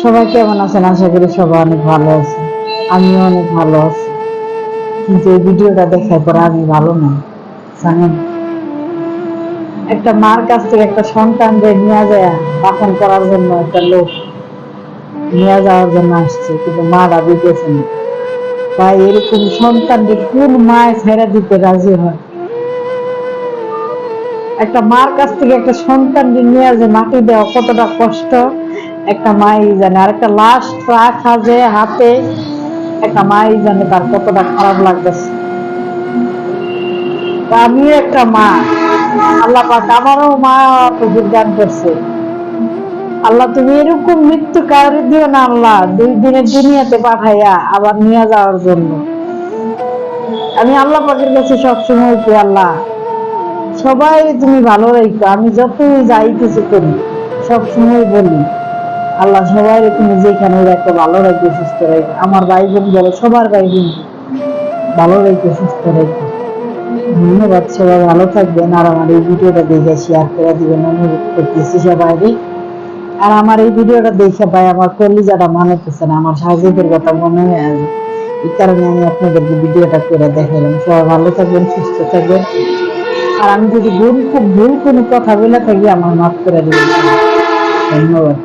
সবাই কেমন আছেন? আশা করি সবাই অনেক ভালো আছে। আমিও অনেক ভালো আছি, কিন্তু এই ভিডিওটা দেখার পরে আমি ভালো নই, জানেন। একটা মার কাছ থেকে একটা সন্তানদের নিয়ে যায় দাফন করার জন্য একটা লোক নিয়ে যাওয়ার জন্য আসছে, কিন্তু মারা দিতেছে না। বা এরকম সন্তানকে কোন মায় ছেড়ে দিতে রাজি হয়? একটা মার কাছ থেকে একটা সন্তানকে নিয়ে যে মাটি দেওয়া কতটা কষ্ট একটা মাই জানে। আর একটা লাশ রাখা যে হাতে, একটা মাই জানে তার কতটা খারাপ লাগতেছে। আমিও একটা মা, আল্লাহ পাক আমারও মা প্রচুর দান করছে। আল্লাহ তুমি এরকম মৃত্যু কাউরে দিও না আল্লাহ, 2 দিনের দুনিয়াতে পাঠাইয়া আবার নিয়ে যাওয়ার জন্য। আমি আল্লাহ পাকের কাছে সবসময় কি আল্লাহ সবাই তুমি ভালো রাখো। আমি যতই যাই কিছু করি সবসময় বলি আল্লাহ সবাই তুমি যেখানে রাখো ভালো রাখবে, সুস্থ রাখবে। আমার ভাই বোন বলো, সবার ভাই বোন ভালো রাখবে, সুস্থ রাখবে। ধন্যবাদ, সবাই ভালো থাকবেন। আর আমার এই ভিডিওটা দেখে শেয়ার করে দিবেন অনুরোধ করতেছি সবাই। আর আমার এই ভিডিওটা দেখে ভাই আমার কলিজাটা মানাইতেছে না, আমার সাজিদের কথা মনে হয়ে আছে। এই কারণে আমি আপনাদেরকে ভিডিওটা করে দেখালাম। সবাই ভালো থাকবেন, সুস্থ থাকবেন। আর আমি যদি খুব ভুল কোনো কথা বলে থাকি আমার মাফ করে দিবেন। ধন্যবাদ।